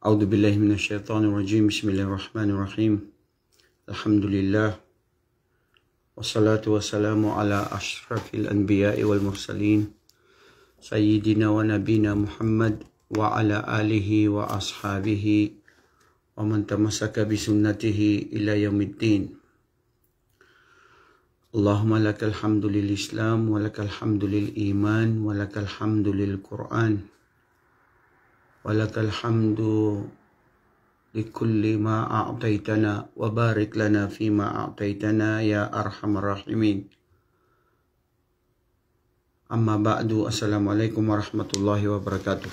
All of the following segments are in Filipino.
أعوذ بالله من الشيطان الرجيم. بسم الله الرحمن الرحيم. الحمد لله والصلاة والسلام على أشرف الأنبياء والمرسلين سيدنا ونبينا محمد وعلى آله وأصحابه ومن تمسك بسنته إلى يوم الدين. اللهم لك الحمد للإسلام ولك الحمد للإيمان ولك الحمد للقرآن ولك الحمد لكل ما أعطيتنا وبارك لنا فيما أعطيتنا يا أرحم الراحمين. أما بعد، السلام عليكم ورحمة الله وبركاته.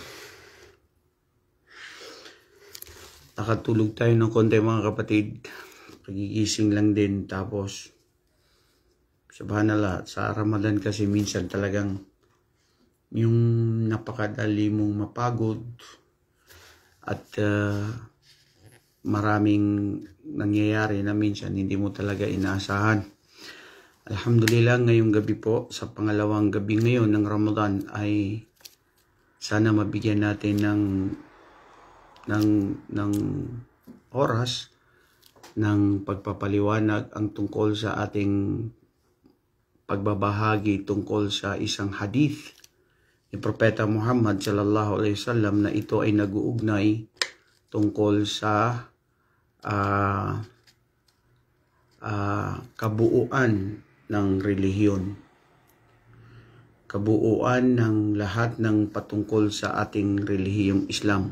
Nakatulog tayo ng konti mga kapatid. Pagigising lang din, tapos subhanallah, sa Ramadan kasi minsan talagang yung napakadali mong mapagod at maraming nangyayari na minsan hindi mo talaga inaasahan. Alhamdulillah, ngayong gabi po, sa pangalawang gabi ngayon ng Ramadan, ay sana mabigyan natin ng oras ng pagpapaliwanag ang tungkol sa ating pagbabahagi tungkol sa isang hadith ni Propeta Muhammad sallallahu alaihi wasallam na ito ay nag-uugnay tungkol sa kabuuan ng relihiyon, kabuuan ng lahat ng patungkol sa ating relihiyong Islam.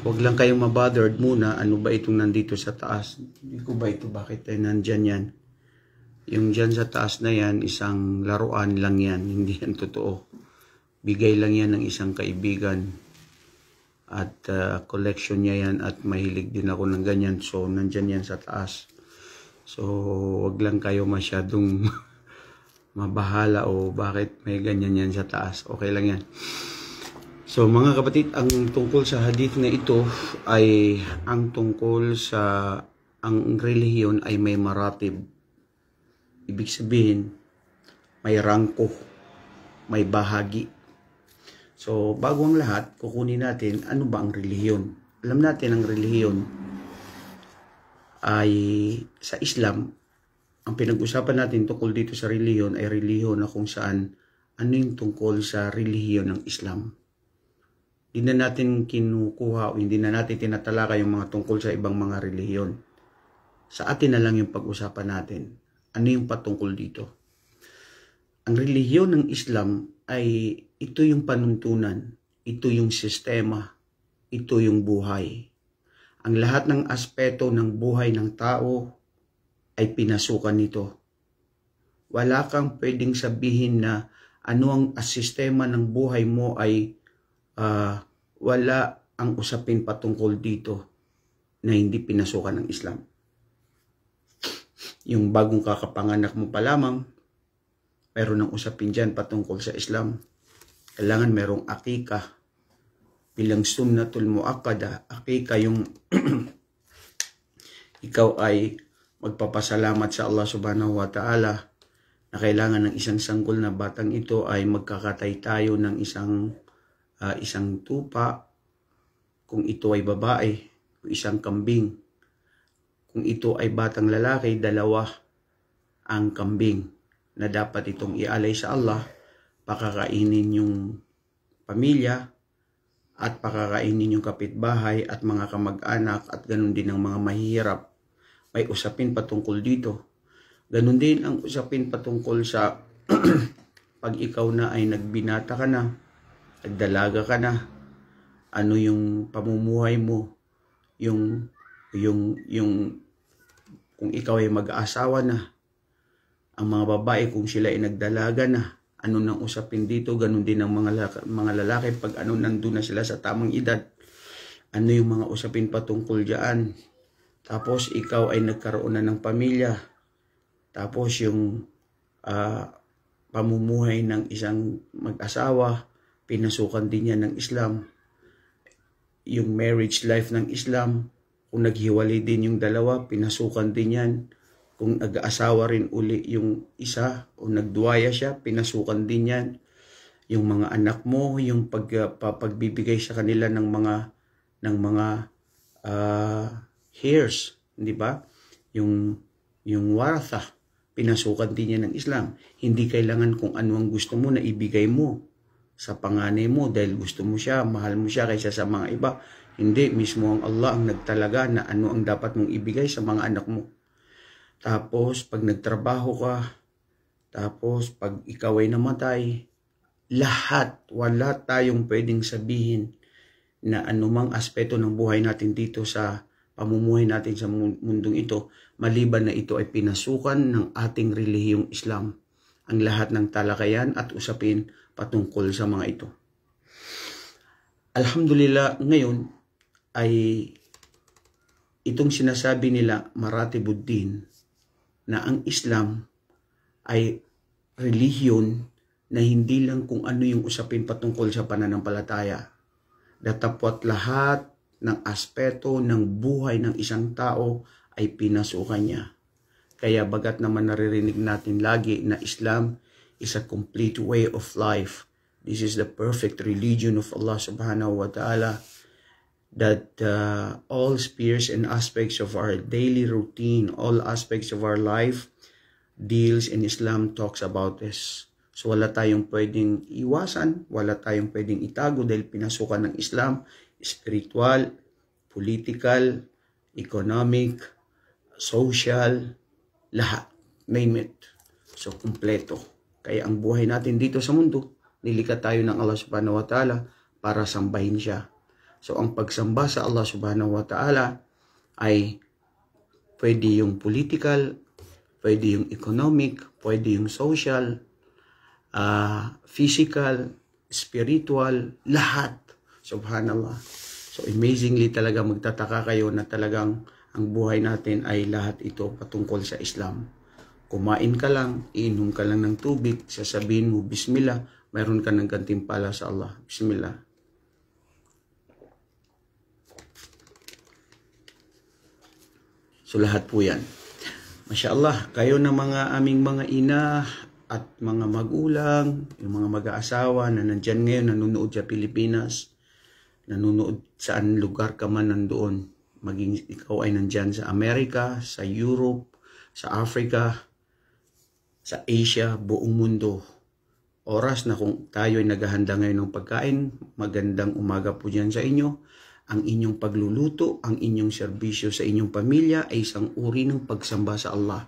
Wag lang kayong mabothered muna, ano ba itong nandito sa taas? Hindi ko ba ito, bakit ay nandyan yan? Yung dyan sa taas na yan, isang laruan lang yan, hindi yan totoo. Bigay lang yan ng isang kaibigan. At collection niya yan at mahilig din ako ng ganyan. So, nandyan yan sa taas. So, wag lang kayo masyadong mabahala o bakit may ganyan yan sa taas. Okay lang yan. So, mga kapatid, ang tungkol sa hadith na ito ay ang tungkol sa ang relihiyon ay may maratib. Ibig sabihin, may rangko, may bahagi. So, bago ang lahat, kukunin natin ano ba ang relihiyon. Alam natin ang relihiyon ay sa Islam, ang pinag-usapan natin tungkol dito sa relihiyon ay relihiyon na kung saan ano yung tungkol sa relihiyon ng Islam. Hindi na natin kinukuha o hindi na natin tinatalaka yung mga tungkol sa ibang mga relihiyon. Sa atin na lang yung pag-usapan natin. Ano yung patungkol dito? Ang relihiyon ng Islam ay ito yung panuntunan, ito yung sistema, ito yung buhay. Ang lahat ng aspeto ng buhay ng tao ay pinasukan nito. Wala kang pwedeng sabihin na ano ang sistema ng buhay mo ay wala ang usapin patungkol dito na hindi pinasukan ng Islam. Yung bagong kakapanganak mo pa lamang, meron ng usapin dyan patungkol sa Islam. Kailangan merong akika bilang sunnatul muakkada. Akika yung ikaw ay magpapasalamat sa Allah subhanahu wa ta'ala na kailangan ng isang sanggol na batang ito ay magkakatay tayo ng isang tupa, kung ito ay babae, o isang kambing. Kung ito ay batang lalaki, dalawa ang kambing na dapat itong ialay sa Allah, pakakainin yung pamilya at pakakainin yung kapitbahay at mga kamag-anak at ganun din ang mga mahihirap. May usapin patungkol dito. Ganun din ang usapin patungkol sa pag ikaw na ay nagbinata ka na, nagdalaga ka na, ano yung pamumuhay mo, yung kung ikaw ay mag-aasawa na, ang mga babae kung sila ay nagdalaga na, ano nang usapin dito. Ganun din ang mga lalaki pag nandun na sila sa tamang edad, ano yung mga usapin patungkol dyan. Tapos ikaw ay nagkaroon na ng pamilya, tapos yung pamumuhay ng isang mag-asawa, pinasukan din yan ng Islam. Yung marriage life ng Islam, kung naghiwalay din yung dalawa, pinasukan din yan. Kung nag-aasawa rin uli yung isa o nagduwaya siya, pinasukan din yan. yung mga anak mo, yung pagbibigay sa kanila ng mga heirs, di ba? Yung waratha, pinasukan din niya ng Islam. Hindi kailangan kung ano ang gusto mo na ibigay mo sa panganay mo dahil gusto mo siya, mahal mo siya kaysa sa mga iba. Hindi, mismo ang Allah ang nagtalaga na ano ang dapat mong ibigay sa mga anak mo. Tapos, pag nagtrabaho ka, tapos pag ikaw ay namatay, lahat, wala tayong pwedeng sabihin na anumang aspeto ng buhay natin dito sa pamumuhay natin sa mundong ito, maliban na ito ay pinasukan ng ating relihiyong Islam. Ang lahat ng talakayan at usapin patungkol sa mga ito. Alhamdulillah, ngayon ay itong sinasabi nila Maratibuddin na ang Islam ay relihiyon na hindi lang kung ano yung usapin patungkol sa pananampalataya. Datapwat lahat ng aspeto ng buhay ng isang tao ay pinasukan niya. Kaya bagat naman naririnig natin lagi na Islam is a complete way of life. This is the perfect religion of Allah subhanahu wa ta'ala, that all spheres and aspects of our daily routine, all aspects of our life deals in Islam talks about this. So wala tayong pwedeng iwasan, wala tayong pwedeng itago dahil pinasukan ng Islam, spiritual, political, economic, social, lahat, name it. So kumpleto. Kaya ang buhay natin dito sa mundo, nilikha tayo ng Allah subhanahu wa ta'ala para sambahin siya. So ang pagsamba sa Allah subhanahu wa ta'ala ay pwede yung political, pwede yung economic, pwede yung social, physical, spiritual, lahat. Subhanallah. So amazingly talaga magtataka kayo na talagang ang buhay natin ay lahat ito patungkol sa Islam. Kumain ka lang, iinom ka lang ng tubig, sasabihin mo, Bismillah, mayroon ka ng gantimpala sa Allah. Bismillah. So lahat po yan. Masya Allah, kayo na mga aming mga ina at mga magulang, yung mga mag-aasawa na nandyan ngayon, nanonood sa Pilipinas, nanonood saan lugar ka man nandoon. Maging ikaw ay nandyan sa Amerika, sa Europe, sa Africa, sa Asia, buong mundo. Oras na kung tayo ay naghahanda ngayon ng pagkain, magandang umaga po dyan sa inyo. Ang inyong pagluluto, ang inyong serbisyo sa inyong pamilya ay isang uri ng pagsamba sa Allah.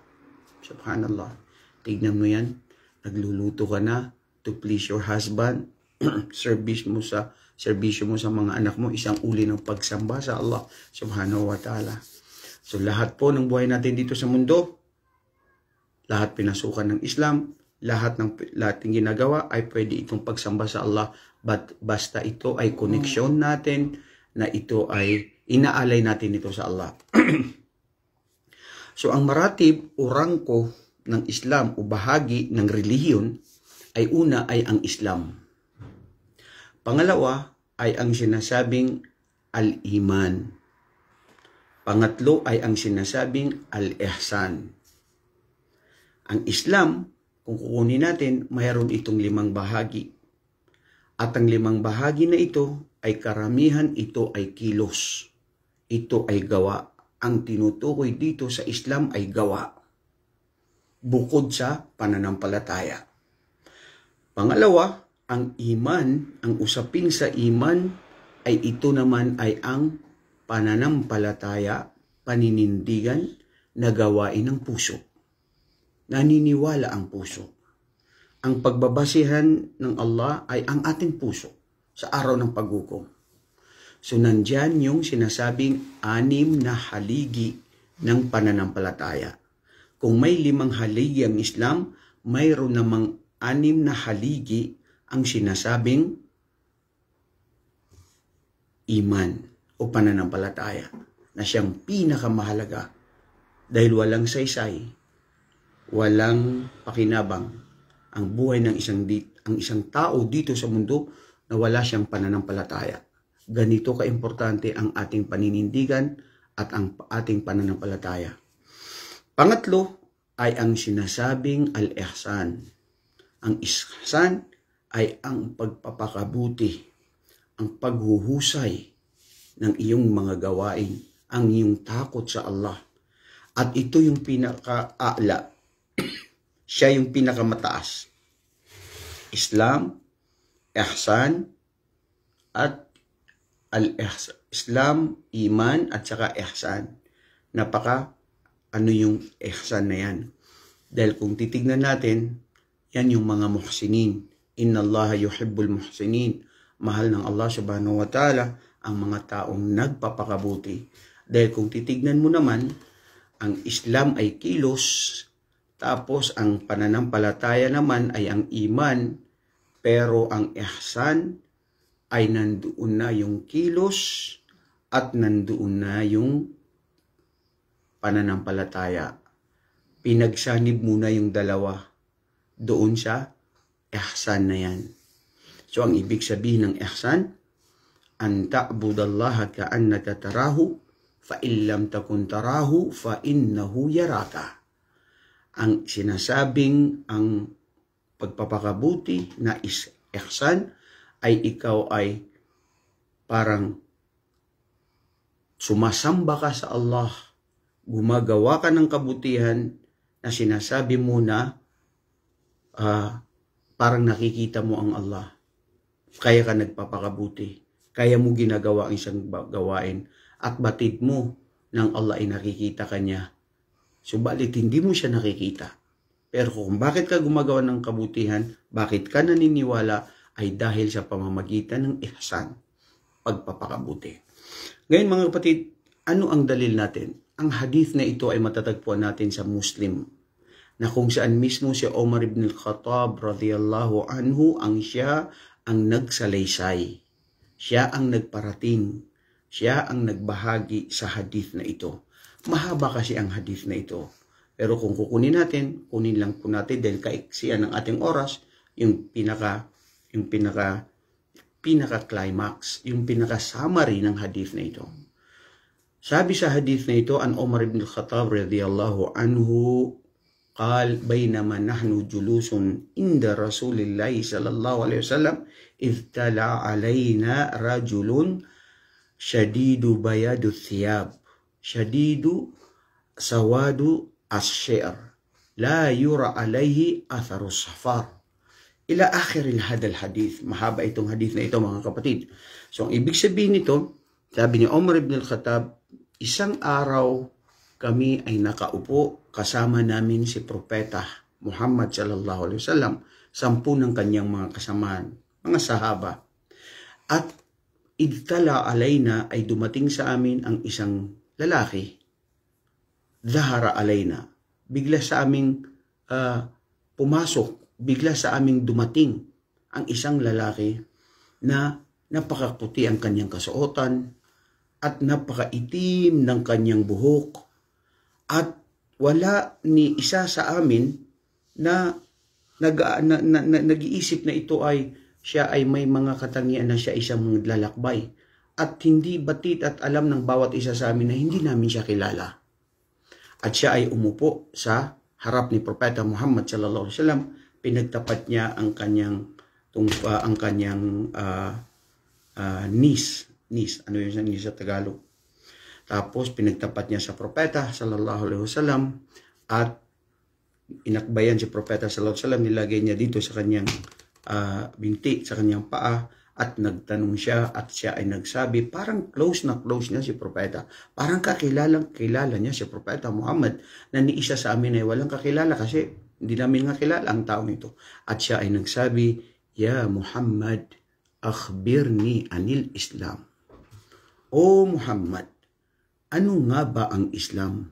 Subhanallah. Tignan mo yan. Nagluluto ka na to please your husband. Serbisyo mo sa mga anak mo, isang uri ng pagsamba sa Allah subhanahu wa ta'ala. So lahat po ng buhay natin dito sa mundo, lahat pinasukan ng Islam, lahat ng ginagawa ay pwede itong pagsamba sa Allah, but basta ito ay koneksyon natin, na ito ay inaalay natin ito sa Allah. So ang maratib o rangko ng Islam o bahagi ng relihiyon ay una ay ang Islam. Pangalawa ay ang sinasabing al-iman. Pangatlo ay ang sinasabing al-ihsan. Ang Islam, kung kukunin natin, mayroon itong 5 bahagi. At ang 5 bahagi na ito ay karamihan ito ay kilos. Ito ay gawa. Ang tinutukoy dito sa Islam ay gawa. Bukod sa pananampalataya. Pangalawa, ang iman, ang usapin sa iman ay ito naman ay ang pananampalataya, paninindigan na gawain ng puso. Naniniwala ang puso. Ang pagbabasihan ng Allah ay ang ating puso sa araw ng paghukom. So nandyan yung sinasabing 6 na haligi ng pananampalataya. Kung may 5 haligi ang Islam, mayroon namang 6 na haligi ang sinasabing iman o pananampalataya na siyang pinakamahalaga dahil walang saysay, walang pakinabang ang buhay ng isang tao dito sa mundo na wala siyang pananampalataya. Ganito kaimportante ang ating paninindigan at ang ating pananampalataya. Pangatlo ay ang sinasabing al-ihsan. Ang ihsan ay ang pagpapakabuti, ang paghuhusay ng iyong mga gawain, ang iyong takot sa Allah. At ito yung pinaka-a'la. Siya yung pinakamataas. Islam, ihsan, at al-ihsan. Islam, iman, at saka ihsan. Ano yung ihsan na yan? Dahil kung titignan natin, yan yung mga muhsinin. Inna Allah yuhibbul muhsinin. Mahal ng Allah subhanahu wa ta'ala ang mga taong nagpapakabuti. Dahil kung titignan mo naman, ang Islam ay kilos, tapos ang pananampalataya naman ay ang iman, pero ang ihsan ay nandoon na yung kilos at nandoon na yung pananampalataya. Pinagsanib muna yung dalawa doon sa ihsan na yan. So ang ibig sabihin ng ihsan, an ta'budallaha ka'annaka tarahu, fa in lam takun tarahu, fa innahu yaraka. Ang sinasabing ang pagpapakabuti na ihsan ay ikaw ay parang sumasamba ka sa Allah, gumagawa ka ng kabutihan na sinasabi mo na parang nakikita mo ang Allah. Kaya ka nagpapakabuti. Kaya mo ginagawa ang isang gawain. At batid mo ng Allah ay nakikita ka niya. Subalit hindi mo siya nakikita. Pero kung bakit ka gumagawa ng kabutihan, bakit ka naniniwala, ay dahil sa pamamagitan ng ihsan, pagpapakabuti. Ngayon mga kapatid, ano ang dalil natin? Ang hadith na ito ay matatagpuan natin sa Muslim, na kung saan mismo si Omar ibn al-Khattab radiyallahu anhu siya ang nagsalaysay. Siya ang nagparating. Siya ang nagbahagi sa hadith na ito. Mahaba kasi ang hadith na ito. Pero kung kukunin lang po natin dahil kaiksian ng ating oras, yung pinaka-climax, yung pinaka-summary ng hadith na ito. Sabi sa hadith na ito, an Umar ibn al-Khattab radiyallahu anhu, قال بينما نحن جلوس عند رسول الله صلى الله عليه وسلم إذ طلع علينا رجل شديد بياض الثياب شديد سواد الشعر لا يرى عليه أثر السفر إلى آخر هذا الحديث. Mahaba itong hadith na ito mga kapatid. So ang ibig sabihin nito, sabi ni Umar ibn al-Khattab, isang araw kami ay nakaupo, kasama namin si Propeta Muhammad sallallahu alaihi wasallam, 10 ng kanyang mga kasamaan, mga sahaba. At idtala alayna ay dumating sa amin ang isang lalaki. Dhahara alayna, bigla sa aming pumasok, bigla sa aming dumating ang isang lalaki na napakaputi ang kanyang kasuotan at napakaitim ng kanyang buhok. At wala ni isa sa amin na nag-iisip na siya ay may mga katangian na siya isang lalakbay. At hindi batid at alam ng bawat isa sa amin na hindi namin siya kilala. At siya ay umupo sa harap ni Propeta Muhammad sallallahu alaihi wasallam. Pinagtapat niya ang kanyang knees. Ano yung knees sa Tagalog? Tapos pinagtapat niya sa Propeta sallallahu alaihi wasallam at inakbayan si Propeta sallallahu alaihi wasallam, nilagay niya dito sa kanyang binti, sa kanyang paa, at nagtanong siya at siya ay nagsabi, parang close niya si Propeta. Parang kilala niya si Propeta Muhammad na ni isa sa amin ay walang kakilala kasi hindi namin nga kilala ang taong ito. At siya ay nagsabi, Ya Muhammad, akhbirni anil Islam. O Muhammad, ano nga ba ang Islam?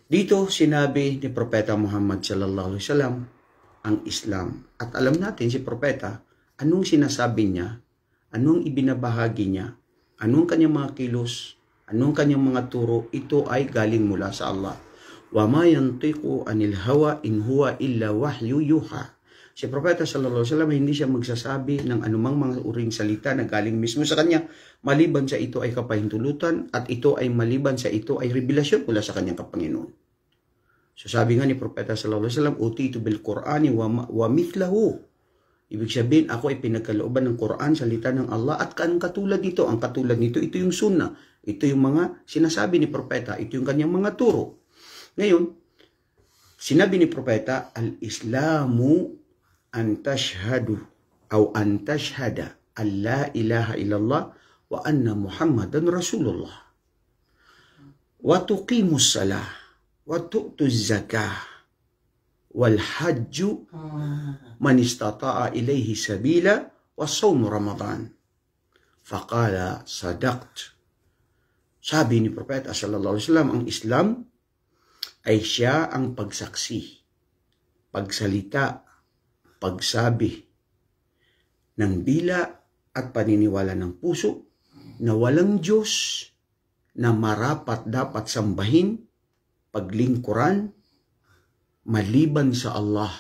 Dito sinabi ni Propeta Muhammad sallallahu alaihi wasallam ang Islam. At alam natin si Propeta, anong sinasabi niya, anong ibinabahagi niya, anong kanyang mga kilos, anong kanyang mga turo, ito ay galing mula sa Allah. Wa ma yantiqu anil hawa in huwa illa wahyu yuha. Si Propeta sallallahu alaihi wasallam hindi siya magsasabi ng anumang mga uring salita na galing mismo sa kanya, maliban sa ito ay kapahintulutan at ito ay maliban sa ito ay revelasyon mula sa kanyang Kapanginoon. So sabi nga ni Propeta sallallahu alaihi wasallam, utitu bil Qur'ani wa mithlahu. Ibig sabihin, ako ay pinagkalooban ng Quran, salita ng Allah, at anong katulad nito? Ang katulad nito, ito yung sunnah. Ito yung mga sinasabi ni Propeta. Ito yung kanyang mga turo. Ngayon, sinabi ni Propeta, al-Islamu an tashhadu o an tashhada an la ilaha illallah wa anna Muhammadan Rasulullah. Wa tuqimus salah wa tu'tuz zakah wal hajju man istata'a ilayhi sabila wa sawm Ramadan. Faqala sadaqt. Sabi ni Propeta sallallahu alaihi wasallam, ang Islam ay siya ang pagsaksi, pagsalita, pagsabi ng dila at paniniwala ng puso na walang Diyos na marapat dapat sambahin, paglingkuran, maliban sa Allah,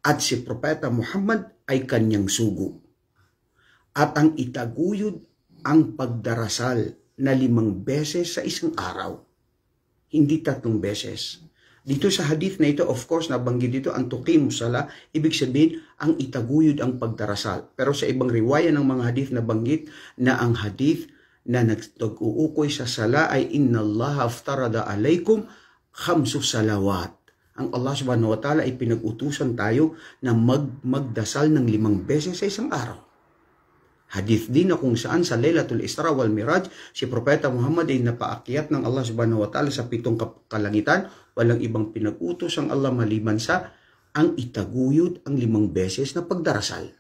at si Propeta Muhammad ay kanyang sugo. At ang itaguyod ang pagdarasal na 5 beses sa isang araw, hindi 3 beses. Dito sa hadith na ito, of course, nabanggit dito ang tuqim sala, ibig sabihin, ang itaguyod ang pagdarasal. Pero sa ibang riwaya ng mga hadith nabanggit na ang hadith na nag-uukoy sa sala ay inna Allah aftarada alaykum 5 salawat. Ang Allah subhanahu wa ta'ala ay pinag-utusan tayo na magdasal ng 5 beses sa isang araw. Hadith din na kung saan sa Laylatul Isra wal Miraj, si Propeta Muhammad ay napaakyat ng Allah subhanahu wa ta'ala sa 7 kalangitan. Walang ibang pinag-utos ang Allah maliban sa ang itaguyod ang 5 beses na pagdarasal.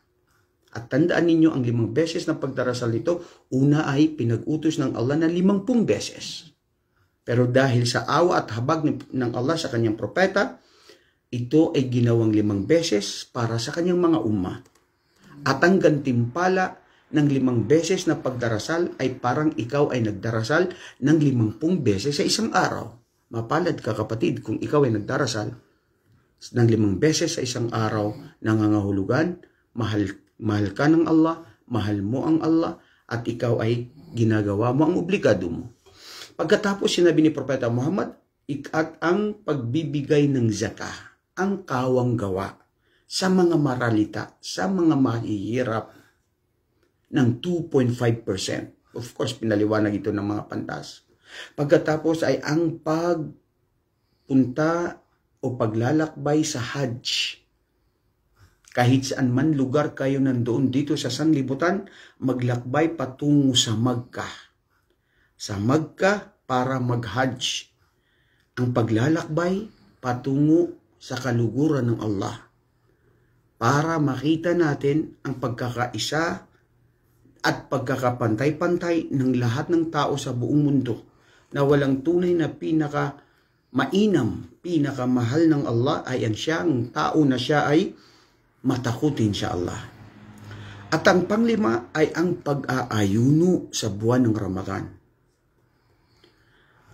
At tandaan ninyo, ang 5 beses na pagdarasal nito, una ay pinag-utos ng Allah na 50 beses. Pero dahil sa awa at habag ng Allah sa kanyang propeta, ito ay ginawang 5 beses para sa kanyang mga umma. At ang gantimpala ng 5 beses na pagdarasal ay parang ikaw ay nagdarasal ng 50 beses sa isang araw. Mapalad ka kapatid kung ikaw ay nagdarasal ng 5 beses sa isang araw, nangangahulugan, mahal ka ng Allah, mahal mo ang Allah, at ikaw ay ginagawa mo ang obligado mo. Pagkatapos sinabi ni Propeta Muhammad, at ang pagbibigay ng zakah, ang kawang gawa sa mga maralita, sa mga mahihirap ng 2.5%. Of course, pinaliwanag ito ng mga pantas. Pagkatapos ay ang pagpunta o paglalakbay sa Hajj. Kahit saan man lugar kayo nandoon dito sa sanlibutan, maglakbay patungo sa Makkah. Sa Makkah para mag-Hajj. Ang paglalakbay patungo sa kaluguran ng Allah. Para makita natin ang pagkakaisa at pagkakapantay-pantay ng lahat ng tao sa buong mundo, na walang tunay na pinaka-mainam, pinakamahal ng Allah ay ang siyang tao na siya ay matakutin sa Allah. At ang panglima ay ang pag-aayuno sa buwan ng Ramadan.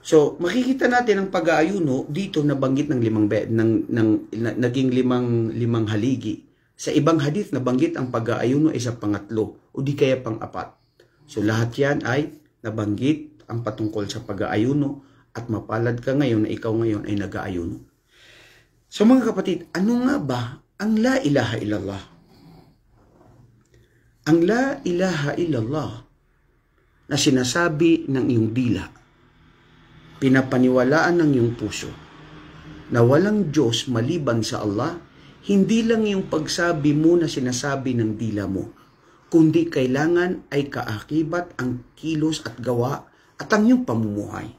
So, makikita natin ang pag-aayuno dito nabanggit ng naging limang haligi. Sa ibang hadith nabanggit ang pag-aayuno ay sa pangatlo o di kaya pang-apat. So, lahat yan ay nabanggit ang patungkol sa pag-aayuno at mapalad ka ngayon na ikaw ngayon ay nag-aayuno. So mga kapatid, ano nga ba ang la ilaha illallah? Ang la ilaha illallah na sinasabi ng iyong dila, pinapaniwalaan ng iyong puso, na walang Diyos maliban sa Allah, hindi lang yung pagsabi mo na sinasabi ng dila mo, kundi kailangan ay kaakibat ang kilos at gawa at ang iyong pamumuhay.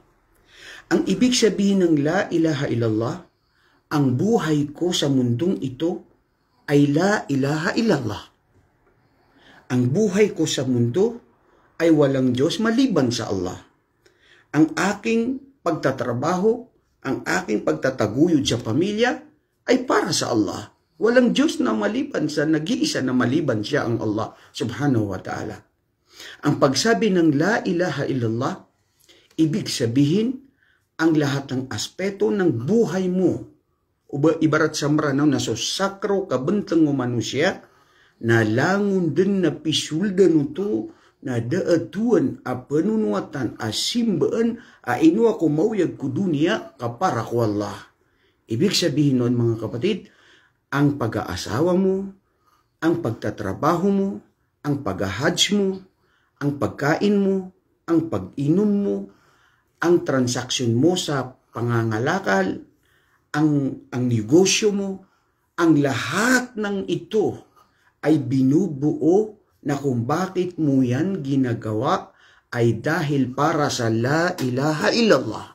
Ang ibig sabihin ng la ilaha illallah, ang buhay ko sa mundong ito ay la ilaha illallah. Ang buhay ko sa mundo ay walang Diyos maliban sa Allah. Ang aking pagtatrabaho, ang aking pagtataguyod sa pamilya ay para sa Allah. Walang Diyos na maliban sa nag-iisa na maliban siya ang Allah subhanahu wa ta'ala. Ang pagsabi ng la ilaha illallah, ibig sabihin ang lahat ng aspeto ng buhay mo. Ibarat sa maranaw na so sakro kabentang mo manusia, na langon din na pisulda nuto, na daatuan a panunuatan a simbaan a inua ko mauyag ko dunia kapara ko Allah. Ibig sabihin nun mga kapatid, ang pag-aasawa mo, ang pagtatrabaho mo, ang pag-hajj mo, ang pagkain mo, ang pag-inom mo, ang transaksyon mo sa pangangalakal, ang negosyo mo, ang lahat ng ito ay binubuo na kung bakit mo yan ginagawa ay dahil para sa la ilaha illallah.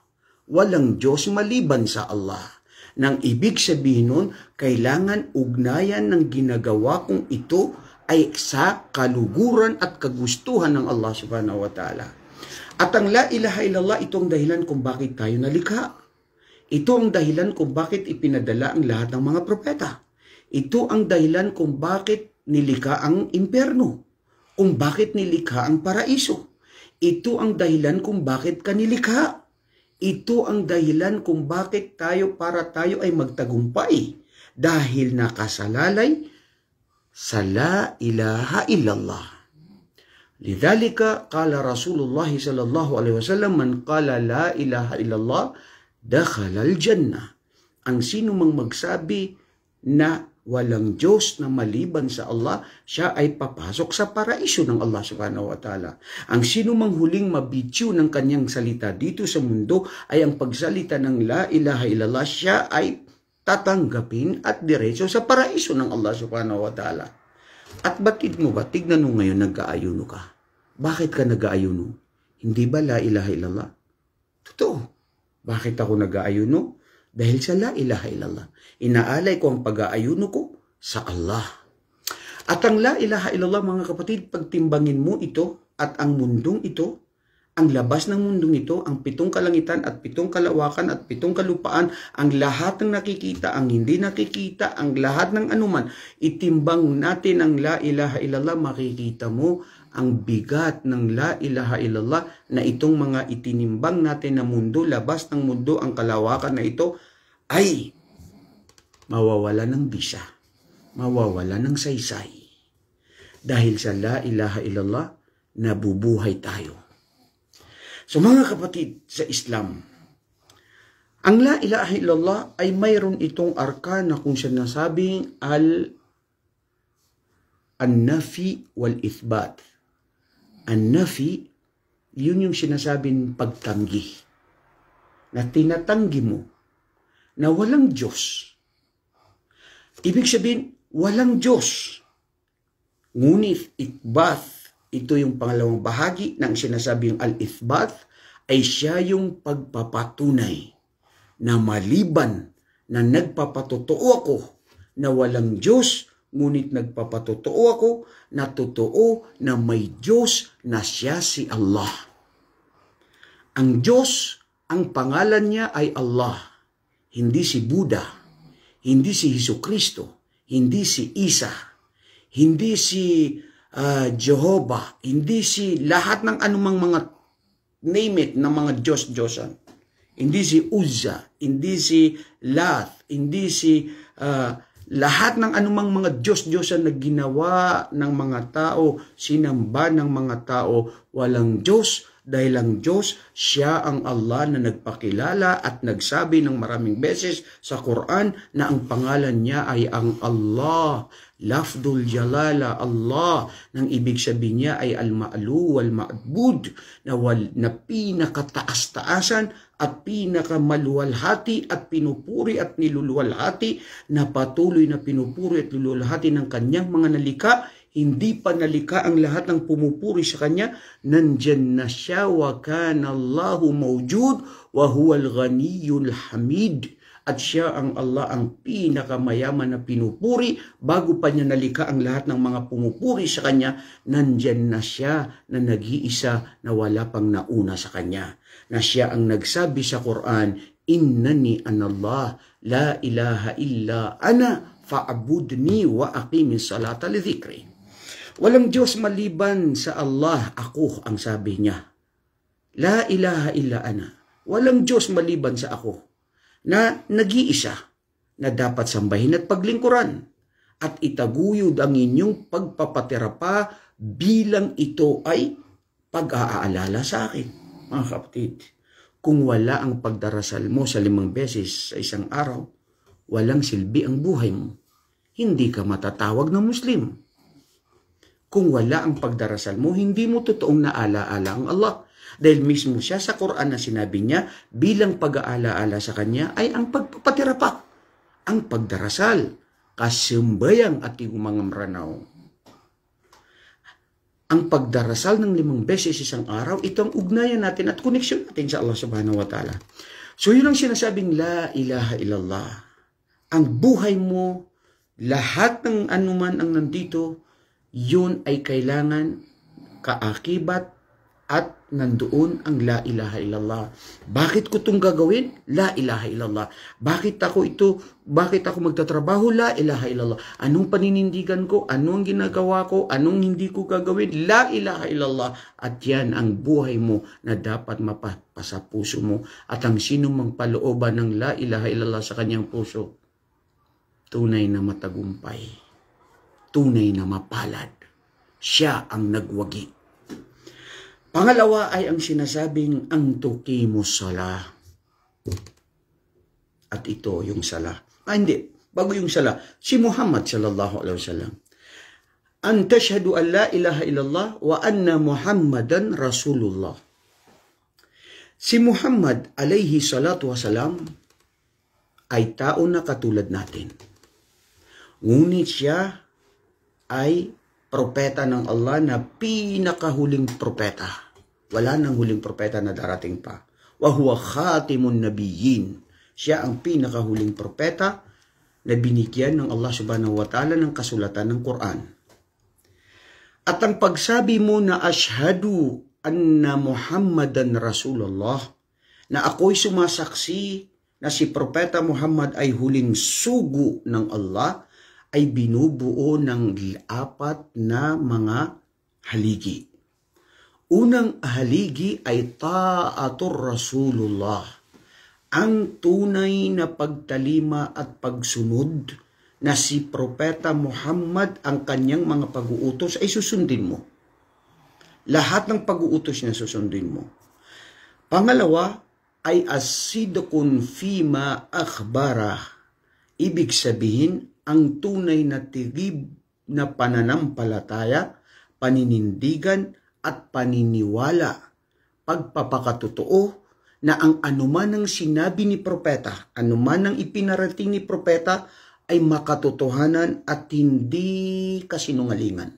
Walang Diyos maliban sa Allah. Nang ibig sabihin nun, kailangan ugnayan ng ginagawa kong ito ay sa kaluguran at kagustuhan ng Allah subhanahu wa ta'ala. At ang la ilaha illallah, itong dahilan kung bakit tayo nalikha. Ito ang dahilan kung bakit ipinadala ang lahat ng mga propeta. Ito ang dahilan kung bakit nilikha ang impyerno, kung bakit nilikha ang paraiso. Ito ang dahilan kung bakit ka nilikha. Ito ang dahilan kung bakit tayo ay magtagumpay dahil nakasalalay sa la ilaha illallah. Lidhalika qala Rasulullah sallallahu alaihi wasallam, man qala la ilaha illallah dakhala al-jannah. Ang sino mang magsabi na walang Diyos na maliban sa Allah, siya ay papasok sa paraiso ng Allah subhanahu wa ta'ala. Ang sino mang huling mabityo ng kanyang salita dito sa mundo ay ang pagsalita ng la ilaha illallah, siya ay tatanggapin at diretso sa paraiso ng Allah subhanahu wa ta'ala. At batid mo ba, tignan mo ngayon, nag-aayuno ka. Bakit ka nag-aayuno? Hindi ba la ilaha illallah? Totoo. Bakit ako nag-aayuno? Dahil sa la ilaha illallah. Inaalay ko ang pag-aayuno ko sa Allah. At ang la ilaha illallah, mga kapatid, pagtimbangin mo ito at ang mundong ito, ang labas ng mundong ito, ang 7 kalangitan at 7 kalawakan at 7 kalupaan, ang lahat ng nakikita, ang hindi nakikita, ang lahat ng anuman, itimbang natin ang la ilaha illallah, makikita mo ang bigat ng la ilaha illallah na itong mga itinimbang natin na mundo, labas ng mundo, ang kalawakan na ito, ay mawawala ng bisa, mawawala ng saysay. Dahil sa la ilaha illallah, nabubuhay tayo. So mga kapatid sa Islam, ang la ilaha illallah ay mayroon itong arkan na kung sinasabing an-nafi wal-ithbat. An-nafi, yun yung sinasabing pagtanggi. Na tinatanggi mo na walang Diyos. Ibig sabihin, walang Diyos. Ngunit ithbat, ito yung pangalawang bahagi ng sinasabing al-ithbat, ay siya yung pagpapatunay na maliban na nagpapatotoo ako na walang Diyos, ngunit nagpapatotoo ako na totoo na may Diyos na siya si Allah. Ang Diyos, ang pangalan niya ay Allah. Hindi si Buddha, hindi si Jesucristo, hindi si Isa, hindi si Jehovah, hindi si lahat ng anumang mga name it na mga Diyos-Diyosan. Hindi si Uzza, hindi si Lath, hindi si lahat ng anumang mga Diyos-Diyosan na ginawa ng mga tao, sinamba ng mga tao. Walang Diyos dahil ang Diyos, siya ang Allah na nagpakilala at nagsabi ng maraming beses sa Quran na ang pangalan niya ay ang Allah. Lafdul Jalala, Allah, nang ibig sabihin niya ay al-ma'lu wal-ma'bud, na pinakataas-taasan at pinakamaluwalhati at pinupuri at niluluwalhati, na patuloy na pinupuri at niluluwalhati ng kanyang mga nalika. Hindi pa nalika ang lahat ng pumupuri sa kanya, nandyan na siya, wa kana Allahu mawjud wa huwal ghaniyul hamid. At siya ang Allah, ang pinakamayaman na pinupuri. Bago pa niya nalika ang lahat ng mga pumupuri sa kanya, nandyan na siya na nag-iisa na wala pang nauna sa kanya. Na siya ang nagsabi sa Quran, innani anallah, la ilaha illa ana, fa'abudni wa aqimis salata li dhikri. Walang Diyos maliban sa Allah, ako ang sabi niya. La ilaha illa ana. Walang Diyos maliban sa ako, na nag-iisa, na dapat sambahin at paglingkuran, at itaguyod ang inyong pagpapaterapa bilang ito ay pag-aalala sa akin. Mga kapatid, kung wala ang pagdarasal mo sa 5 beses sa isang araw, walang silbi ang buhay mo. hindi ka matatawag na Muslim. Kung wala ang pagdarasal mo, hindi mo totoong naalaala ang Allah. Dahil mismo siya sa Quran na sinabi niya, bilang pag-aalaala sa kanya ay ang pagpapatira pa, ang pagdarasal, kasimbayang at yung mga maranaw. Ang pagdarasal ng 5 beses isang araw, ito ang ugnayan natin at koneksyon natin sa Allah subhanahu wa ta'ala. So yun ang sinasabing la ilaha illallah. Ang buhay mo, lahat ng anuman ang nandito, yun ay kailangan kaakibat at nandoon ang la ilaha illallah. Bakit ko itong gagawin? La ilaha illallah. Bakit ako magtatrabaho? La ilaha illallah. Anong paninindigan ko? Anong ginagawa ko? Anong hindi ko gagawin? La ilaha illallah. At yan ang buhay mo na dapat mapasa puso mo. At ang sino mang palooban ng la ilaha illallah sa kanyang puso, tunay na matagumpay, tunay na mapalad. Siya ang nagwagi. Pangalawa ay ang sinasabing ang tuqimus salah. At ito yung salah. Hindi, bago yung salah, si Muhammad sallallahu alaihi wasallam. An tashhadu an la ilaha illallah wa anna Muhammadan Rasulullah. Si Muhammad alaihi salatu wasalam ay tao na katulad natin. Ngunit siya ay propeta ng Allah na pinakahuling propeta. Wala nang huling propeta na darating pa. Wa huwa khatimun nabiyyin. Siya ang pinakahuling propeta na binigyan ng Allah subhanahu wa ta'ala ng kasulatan ng Quran. At ang pagsabi mo na ashhadu anna Muhammadan Rasulullah, na ako'y sumasaksi na si Propeta Muhammad ay huling sugo ng Allah, ay binubuo ng 4 na mga haligi. Unang haligi ay ta'atur Rasulullah, ang tunay na pagtalima at pagsunod na si Propeta Muhammad ang kanyang mga pag-uutos ay susundin mo. Lahat ng pag-uutos niya susundin mo. Pangalawa ay as-sidqun fima akhbara. Ibig sabihin, ang tunay na tigib na pananampalataya, paninindigan at paniniwala, pagpapakatotoo na ang anuman ng sinabi ni propeta, anuman ng ipinarating ni propeta ay makatotohanan at hindi kasinungalingan.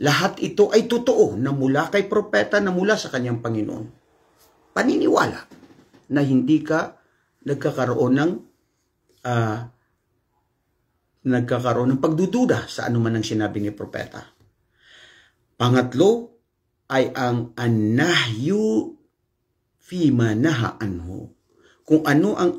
Lahat ito ay totoo na mula kay propeta, na mula sa kanyang Panginoon. Paniniwala na hindi ka nagkakaroon ng pagdududa sa anuman ng sinabi ni propeta. Pangatlo ay ang an-nahyu fima naha anhu. Kung ano ang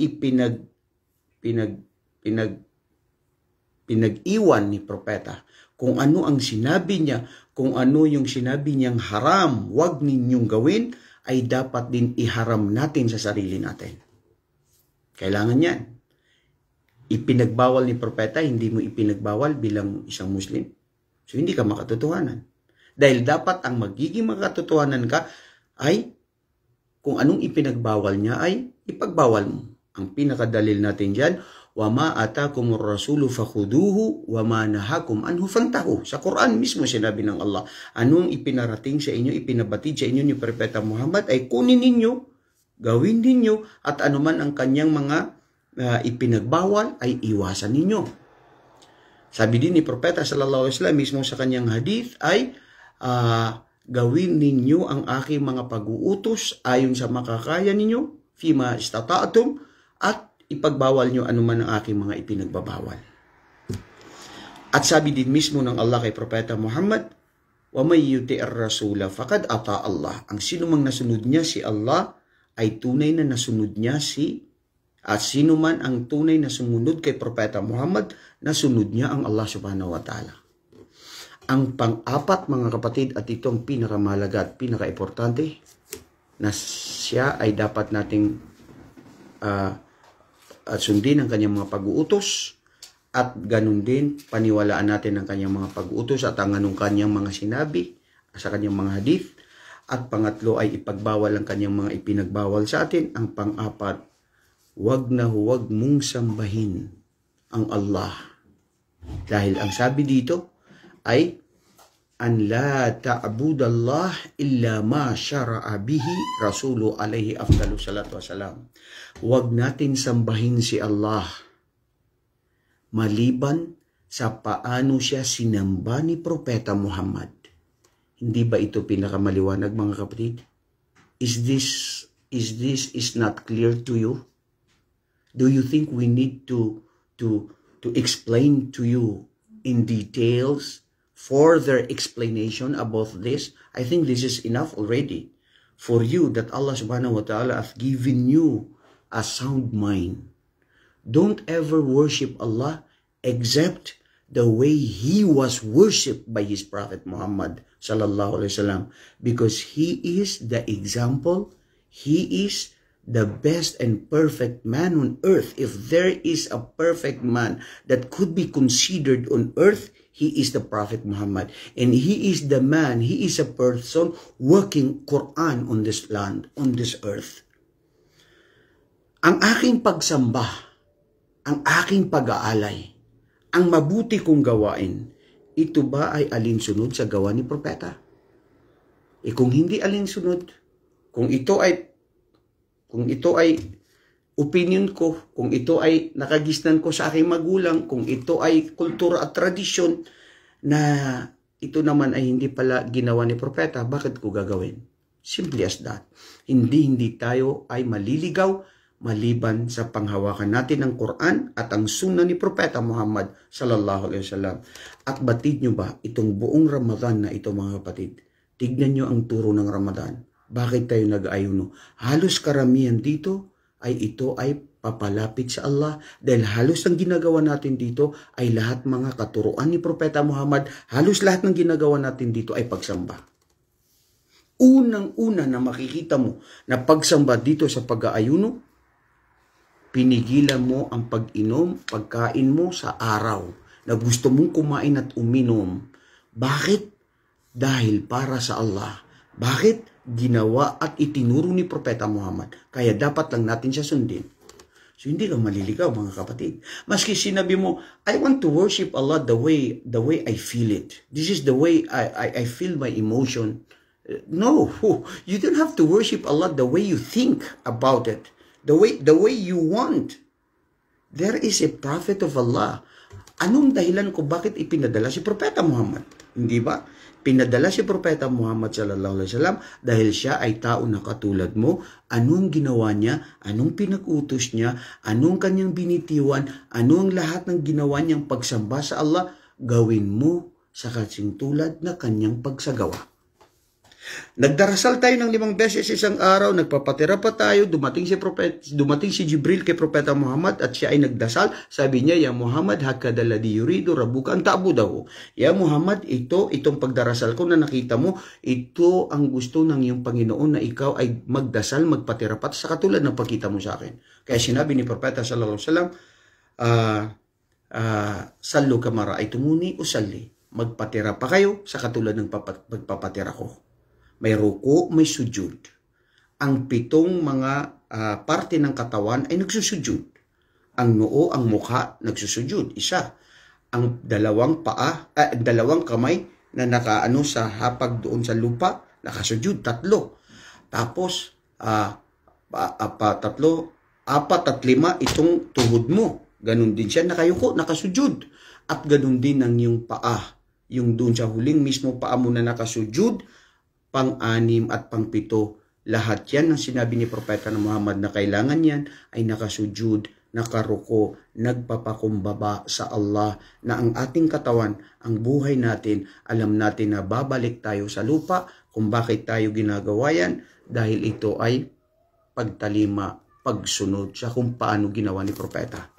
pinag-iwan ni propeta, kung ano ang sinabi niya, kung ano yung sinabi niyang haram, wag ninyong gawin, ay dapat din iharam natin sa sarili natin. Kailangan yan. Ipinagbawal ni propeta, hindi mo ipinagbawal bilang isang Muslim. So hindi ka makatotohanan. Dahil dapat ang magiging makatotohanan ka ay kung anong ipinagbawal niya ay ipagbawal mo. Ang pinakadalil natin dyan, وَمَا أَتَاكُمُ الرَّسُولُ فَخُذُوهُ وَمَا نَهَاكُمْ عَنْهُ فَانْتَهُوا. Sa Quran mismo sinabi ng Allah, anong ipinarating sa inyo, ipinabatid sa inyo ni Propeta Muhammad ay kunin ninyo, gawin ninyo, at anuman ang kanyang mga ipinagbawal ay iwasan ninyo. Sabi din ni Propeta sallallahu alaihi wasallam mismo sa kanyang hadith ay gawin ninyo ang aking mga pag-uutos ayon sa makakaya ninyo, fima istata'atum, at ipagbawal nyo anuman ang aking mga ipinagbabawal. At sabi din mismo ng Allah kay Propeta Muhammad, وَمَنْ يُطِعِ الرَّسُولَ فَقَدْ أَطَاعَ اللَّهَ. Ang sino mang nasunod niya si Allah ay tunay na nasunod niya at sino man ang tunay na sumunod kay Propeta Muhammad, nasunod niya ang Allah subhanahu wa ta'ala. Ang pang-apat, mga kapatid, at ito ang pinakamahalaga at pinaka-importante, na siya ay dapat nating sundin ang kanyang mga pag-uutos, at ganun din paniwalaan natin ang kanyang mga pag-uutos at ang anong kanyang mga sinabi sa kanyang mga hadith. At pangatlo ay ipagbawal ang kanyang mga ipinagbawal sa atin. Ang pang-apat, huwag mong sambahin ang Allah Dahil ang sabi dito ay an la ta'budallah illa ma syara'a bihi rasulu alaihi afdalu salatu wasalam. Huwag natin sambahin si Allah maliban sa paano siya sinamba ni Propeta Muhammad. Hindi ba ito pinakamaliwanag, mga kapatid? Is this not clear to you? Do you think we need to explain to you in details further explanation about this? I think this is enough already for you, that Allah subhanahu wa ta'ala has given you a sound mind. Don't ever worship Allah except the way He was worshipped by His Prophet Muhammad sallallahu alaihi wasallam, because He is the example. He is the best and perfect man on earth. If there is a perfect man that could be considered on earth, he is the Prophet Muhammad. And he is the man, he is a person working Quran on this land, on this earth. Ang aking pagsamba, ang aking pag-aalay, ang mabuti kong gawain, ito ba ay alinsunod sa gawa ni Propeta? Kung hindi alinsunod, kung ito ay opinion ko, kung ito ay nakagisnan ko sa aking magulang, kung ito ay kultura at tradisyon na ito naman ay hindi pala ginawa ni Propeta, bakit ko gagawin? Simply as that. Hindi tayo ay maliligaw maliban sa panghawakan natin ng Quran at ang sunnah ni Propeta Muhammad sallallahu alaihi wasallam. At batid nyo ba itong buong Ramadan na ito, mga kapatid? Tignan nyo ang turo ng Ramadan. Bakit tayo nag-ayuno? Halos karamihan dito ay papalapit sa Allah, dahil halos ang ginagawa natin dito ay lahat mga katuruan ni Propeta Muhammad. Halos lahat ng ginagawa natin dito ay pagsamba. Unang-una na makikita mo na pagsamba dito sa pag-aayuno, pinigilan mo ang pag-inom, pagkain mo sa araw na gusto mong kumain at uminom. Bakit? Dahil para sa Allah. Bakit? Ginawa at itinuro ni Propeta Muhammad. Kaya dapat lang natin siya sundin. So hindi ka maliligaw, mga kapatid. Maski sinabi mo, I want to worship Allah the way I feel it. This is the way I feel my emotion. No, you don't have to worship Allah the way you think about it. The way you want. There is a prophet of Allah. Anong dahilan ko bakit ipinadala si Propeta Muhammad? Hindi ba? Pinadala si Propeta Muhammad sallallahu alaihi wasallam dahil siya ay tao na katulad mo. Anong ginawa niya? Anong pinag-utos niya? Anong kanyang binitiwan? Anong lahat ng ginawa niyang pagsamba sa Allah? Gawin mo sa kasing tulad na kanyang pagsagawa. Nagdarasal tayo ng 5 beses isang araw, nagpapatira pa tayo, dumating si Jibril kay Propeta Muhammad at siya ay nagdasal. Sabi niya, Ya Muhammad, hakadaladi yuridu rabbuka an ta'budahu. Ya Muhammad, itong pagdarasal ko na nakita mo, ito ang gusto ng iyong Panginoon na ikaw ay magdasal, magpatira pa sa katulad ng pagkita mo sa akin. Kaya sinabi ni Propeta sallallahu alaihi wasallam, sallu kama ra'aytumuni usalli. Magpatira pa kayo sa katulad ng pagpapatira ko. May ruko, may sujud. Ang 7 mga parte ng katawan ay nagsusujud. Ang noo, ang mukha, nagsusujud. Isa. Ang 2 kamay na nakaano sa hapag doon sa lupa, nakasujud. 3. Tapos, 4 at 5, itong tuhod mo. Ganun din siya, nakayuko, nakasujud. At ganun din ang yung paa. Yung doon sa huling mismo paa mo na nakasujud, pang-6 at pang-7, lahat yan ang sinabi ni Propeta Muhammad na kailangan yan ay nakasujud, nakaruko, nagpapakumbaba sa Allah, na ang ating katawan, ang buhay natin, alam natin na babalik tayo sa lupa. Kung bakit tayo ginagawa yan, dahil ito ay pagtalima, pagsunod sa kung paano ginawa ni Propeta.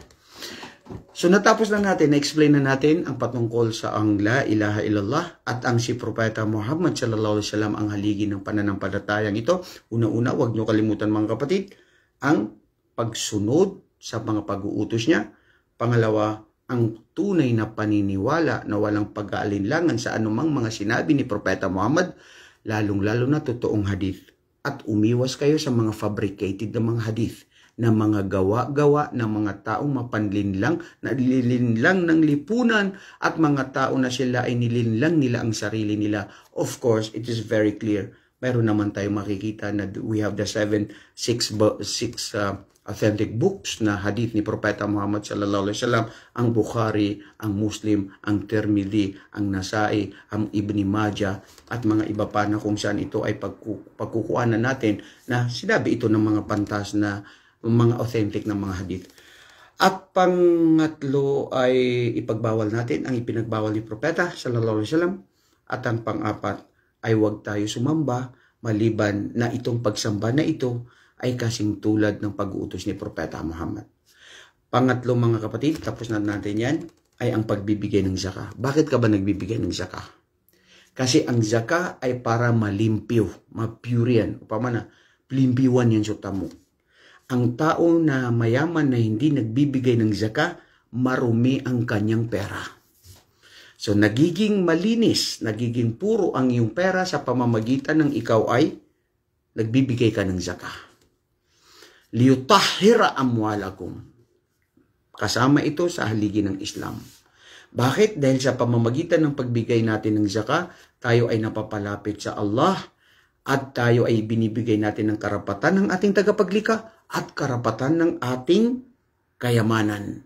So natapos na natin, na-explain na natin ang patungkol sa ang la ilaha illallah at ang si Propeta Muhammad sallallahu alaihi wasallam ang haligi ng pananampalatayang ito. Una-una, huwag nyo kalimutan, mga kapatid, ang pagsunod sa mga pag-uutos niya. Pangalawa, ang tunay na paniniwala na walang pag-aalinlangan sa anumang mga sinabi ni Propeta Muhammad, lalong-lalo na totoong hadith. At umiwas kayo sa mga fabricated na mga hadith. na mga gawa-gawa ng mga taong mapanlinlang, nalilinlang ng lipunan at mga tao na sila ay nilinlang nila ang sarili nila. Of course, it is very clear. Meron naman tayong makikita na we have the six authentic books na hadith ni Propeta Muhammad sallallahu alaihi wasallam, ang Bukhari, ang Muslim, ang Tirmidhi, ang Nasai, ang Ibn Majah at mga iba pa na kung saan ito ay pagkukuhanan natin na sinabi ito ng mga pantas na mga authentic na mga hadith. At pangatlo ay ipagbawal natin ang ipinagbawal ni Propeta sallallahu alaihi wasallam, at ang pang-apat ay huwag tayo sumamba maliban na itong pagsamba na ito ay kasing tulad ng pag-uutos ni Propeta Muhammad. Pangatlo mga kapatid, tapos na natin yan, ay ang pagbibigay ng zakah. Bakit ka ba nagbibigay ng zakah? Kasi ang zakah ay para malimpyo, mapure yan. Upamana, limpiwan yan sa tamo. Ang tao na mayaman na hindi nagbibigay ng zakah, marumi ang kanyang pera. So nagiging malinis, nagiging puro ang iyong pera sa pamamagitan ng ikaw ay nagbibigay ka ng zakah. Liyutahhira amwalakum. Kasama ito sa haligi ng Islam. Bakit? Dahil sa pamamagitan ng pagbigay natin ng zakah, tayo ay napapalapit sa Allah at tayo ay binibigay natin ng karapatan ng ating tagapaglikha at karapatan ng ating kayamanan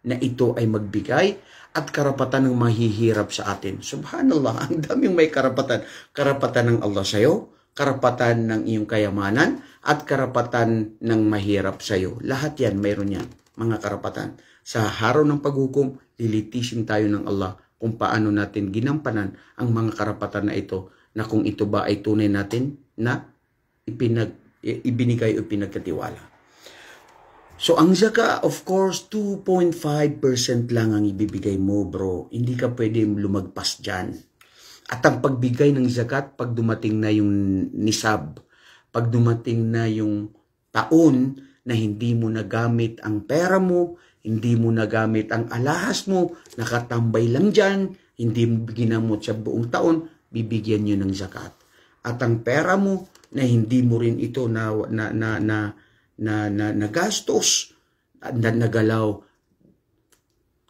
na ito ay magbigay at karapatan ng mahihirap sa atin. Subhanallah, ang daming may karapatan. Karapatan ng Allah sa'yo, karapatan ng iyong kayamanan, at karapatan ng mahirap sa iyo. Lahat yan, mayroon yan, mga karapatan. Sa haraw ng paghukom, lilitisin tayo ng Allah kung paano natin ginampanan ang mga karapatan na ito, na kung ito ba ay tunay natin na ibinigay o pinagkatiwala. So, ang zakah, of course, 2.5% lang ang ibibigay mo, bro. Hindi ka pwede lumagpas dyan. At ang pagbigay ng zakat, pag dumating na yung nisab, pag dumating na yung taon na hindi mo nagamit ang pera mo, hindi mo nagamit ang alahas mo, nakatambay lang dyan, hindi mo ginamot sa buong taon, bibigyan nyo ng zakat. At ang pera mo na hindi mo rin ito nagastos, na nagalaw,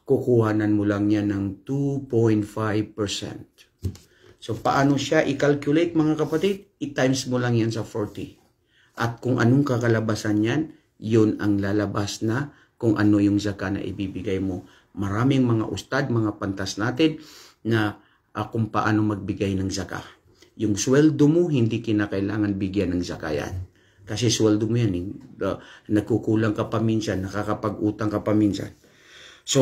kukuhanan mo lang yan ng 2.5%. So, paano siya i-calculate mga kapatid? I-times mo lang yan sa 40. At kung anong kakalabasan yan, yun ang lalabas na kung ano yung zakah na ibibigay mo. Maraming mga ustad, mga pantas natin na kung paano magbigay ng zakah. Yung sweldo mo, hindi kinakailangan bigyan ng zakah yan. Kasi sweldo mo yan, nagkukulang ka pa minsan, nakakapag-utang ka pa minsan. So,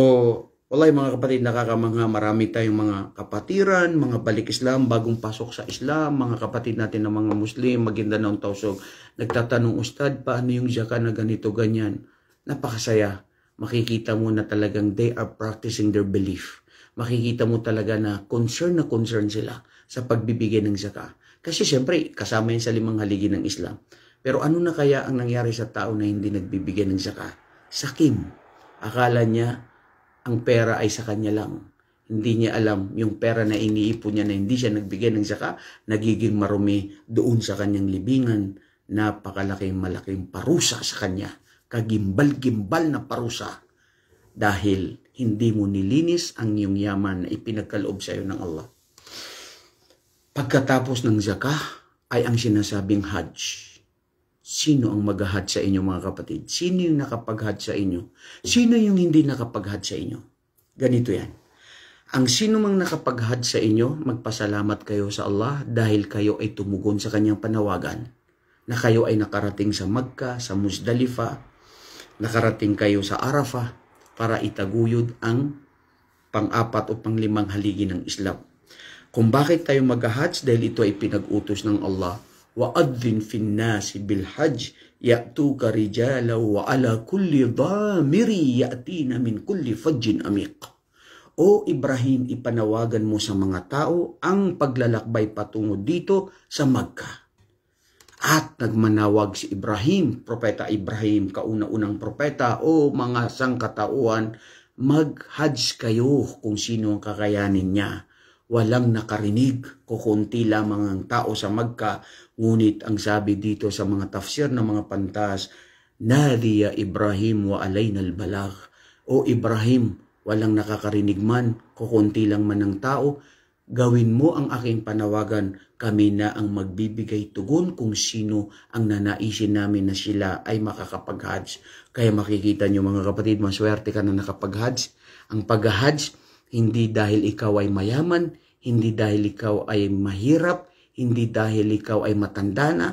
wallahi mga kapatid, nakakamangha, marami tayong mga kapatiran, mga balik Islam, bagong pasok sa Islam, mga kapatid natin na mga Muslim, Maguindanaong Tausog, nagtatanong, Ustad, paano yung zakah na ganito, ganyan? Napakasaya. Makikita mo na talagang they are practicing their belief. Makikita mo talaga na concern sila sa pagbibigay ng zakah. Kasi siyempre, kasama yan sa 5 haligi ng Islam. Pero ano na kaya ang nangyari sa tao na hindi nagbibigay ng zakah? Sakim. Akala niya, ang pera ay sa kanya lang. Hindi niya alam yung pera na iniipon niya na hindi siya nagbigay ng zakah, nagiging marumi doon sa kanyang libingan. Malaking parusa sa kanya. Kagimbal-gimbal na parusa. Dahil hindi mo nilinis ang iyong yaman na ipinagkaloob sa iyo ng Allah. Pagkatapos ng zakah ay ang sinasabing hajj. Sino ang mag-hajj sa inyo mga kapatid? Sino yung nakapag-hajj sa inyo? Sino yung hindi nakapag-hajj sa inyo? Ganito yan. Ang sino mang nakapag-hajj sa inyo, magpasalamat kayo sa Allah dahil kayo ay tumugon sa kanyang panawagan. Na kayo ay nakarating sa Makkah, sa Muzdalifah, nakarating kayo sa Arafah para itaguyod ang pang-4 o pang-5 haligi ng Islam. Kung bakit tayo mag-hajj? Dahil ito ay pinag-utos ng Allah. وَأَذِّنْ فِي النَّاسِ بِالْحَجِّ يَأْتُوكَ رِجَالًا وَعَلَى كُلِّ ضَامِرٍ يَأْتِينَ مِنْ كُلِّ فَجٍّ أَمِيقٍ. O Ibrahim, ipanawagan mo sa mga tao ang paglalakbay patungo dito sa Makkah. At nagmanawag si Ibrahim, Propeta Ibrahim, kauna-unang propeta, o mga sangkatauhan, mag-hajj kayo kung sino ang kakayanin niya. Walang nakarinig, kukunti lamang ang tao sa Makkah. Ngunit ang sabi dito sa mga tafsir ng mga pantas, Nadiya Ibrahim wa alayna al-balagh. O Ibrahim, walang nakakarinig man, kukunti lang man ng tao, gawin mo ang aking panawagan, kami na ang magbibigay tugon kung sino ang nanaisin namin na sila ay makakapag-hajj. Kaya makikita nyo mga kapatid, maswerte ka na nakapag-hajj. Ang pag-hajj, hindi dahil ikaw ay mayaman, hindi dahil ikaw ay mahirap, hindi dahil ikaw ay matanda na.